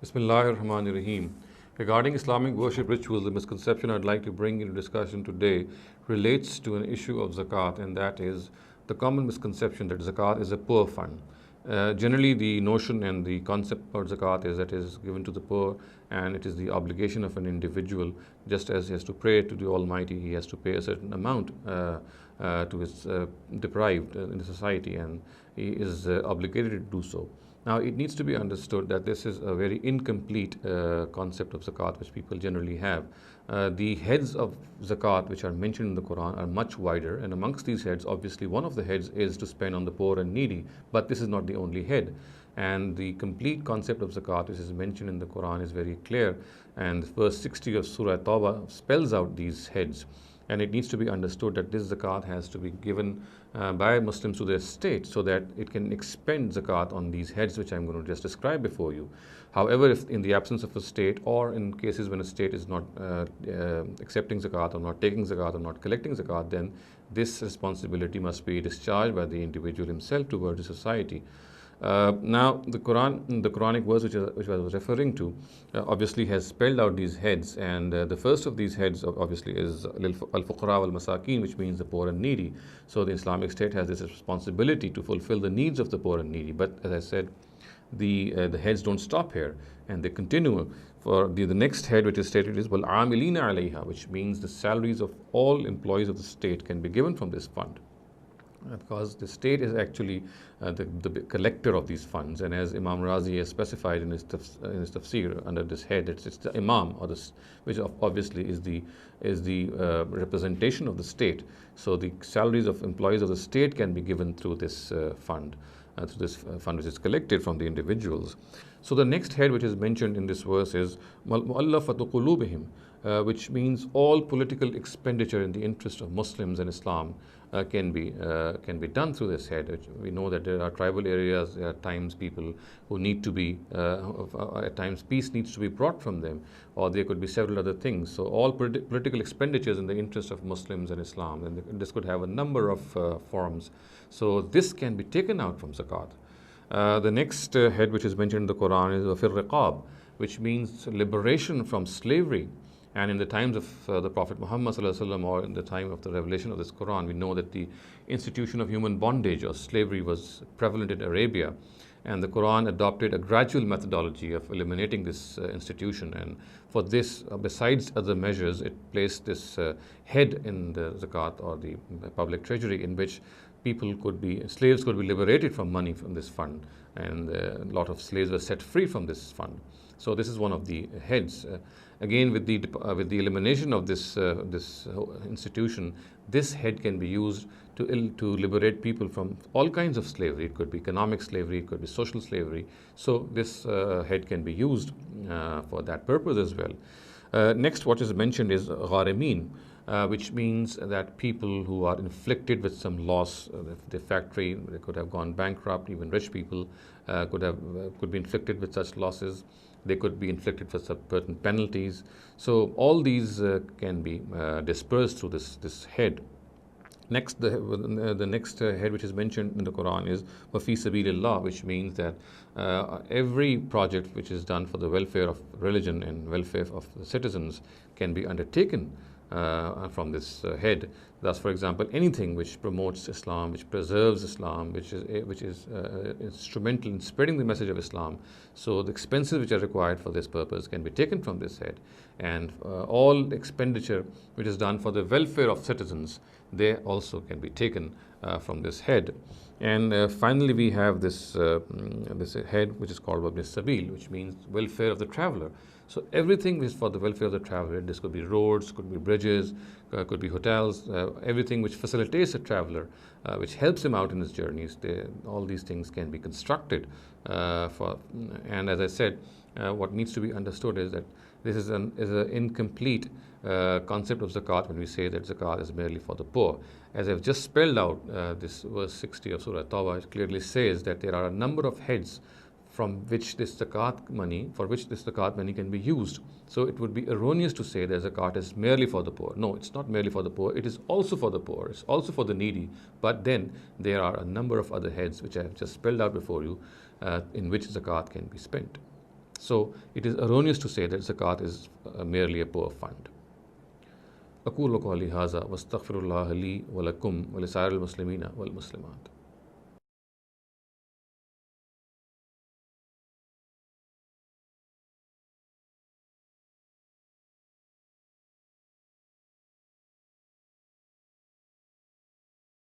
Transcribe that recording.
Bismillahirrahmanirrahim. Regarding Islamic worship rituals, the misconception I'd like to bring into discussion today relates to an issue of zakat, and that is the common misconception that zakat is a poor fund. Generally, the notion and the concept about zakat is that it is given to the poor and it is the obligation of an individual. Just as he has to pray to the Almighty, he has to pay a certain amount to his deprived in the society, and he is obligated to do so. Now, it needs to be understood that this is a very incomplete concept of zakat which people generally have. The heads of zakat which are mentioned in the Quran are much wider, and amongst these heads, obviously one of the heads is to spend on the poor and needy, but this is not the only head. And the complete concept of zakat which is mentioned in the Quran is very clear, and verse 60 of Surah Tawbah spells out these heads. And it needs to be understood that this zakat has to be given by Muslims to their state so that it can expend zakat on these heads which I'm going to just describe before you. However, if in the absence of a state, or in cases when a state is not accepting zakat or not taking zakat or not collecting zakat, then this responsibility must be discharged by the individual himself towards the society. Now, the Quranic verse which I was referring to, obviously has spelled out these heads, and the first of these heads obviously is al-fuqara wal-masakin, which means the poor and needy. So the Islamic State has this responsibility to fulfill the needs of the poor and needy. But as I said, the heads don't stop here, and they continue. For the next head which is stated is wal-amilina alayha, which means the salaries of all employees of the state can be given from this fund. Because the state is actually the collector of these funds, and as Imam Razi has specified in his tafsir under this head, it's the Imam, or this, which obviously is the representation of the state. So the salaries of employees of the state can be given through this fund. Fund which is collected from the individuals. So the next head which is mentioned in this verse is mu'allafatu qulubihim, which means all political expenditure in the interest of Muslims and Islam can be done through this head. We know that there are tribal areas, there are times people who need to be, at times peace needs to be brought from them, or there could be several other things. So all political expenditures in the interest of Muslims and Islam, and this could have a number of forms. So this can be taken out from zakat. The next head which is mentioned in the Quran is wafir riqab, which means liberation from slavery. And in the times of the Prophet Muhammad ﷺ, or in the time of the revelation of this Quran, we know that the institution of human bondage or slavery was prevalent in Arabia. And the Quran adopted a gradual methodology of eliminating this institution. And for this, besides other measures, it placed this head in the zakat, or the public treasury, in which slaves could be liberated from money from this fund. And a lot of slaves were set free from this fund. So this is one of the heads. Again, with the elimination of this institution, this head can be used to liberate people from all kinds of slavery. It could be economic slavery, it could be social slavery. So this head can be used for that purpose as well. Next, what is mentioned is gharimin, which means that people who are inflicted with some loss, the factory, they could have gone bankrupt. Even rich people could be inflicted with such losses. They could be inflicted for certain penalties. So all these can be dispersed through this head. Next, the next head which is mentioned in the Quran is wafi sabilillah, which means that every project which is done for the welfare of religion and welfare of the citizens can be undertaken from this head. Thus, for example, anything which promotes Islam, which preserves Islam, which is instrumental in spreading the message of Islam. So the expenses which are required for this purpose can be taken from this head, and all expenditure which is done for the welfare of citizens, they also can be taken from this head. And finally, we have this head which is called wabn sabil, which means welfare of the traveler. So everything is for the welfare of the traveler. This could be roads, could be bridges, could be hotels, everything which facilitates a traveler, which helps him out in his journeys. All these things can be constructed and as I said, what needs to be understood is that this is an incomplete concept of zakat when we say that zakat is merely for the poor. As I've just spelled out, this verse 60 of Surah Tawbah clearly says that there are a number of heads for which this zakat money can be used. So it would be erroneous to say that zakat is merely for the poor. No, it's not merely for the poor. It is also for the poor. It's also for the needy. But then there are a number of other heads which I have just spelled out before you, in which zakat can be spent. So it is erroneous to say that zakat is merely a poor fund. أقول قولي هذا واستغفر الله لي ولكم ولسائر المسلمين والمسلمات.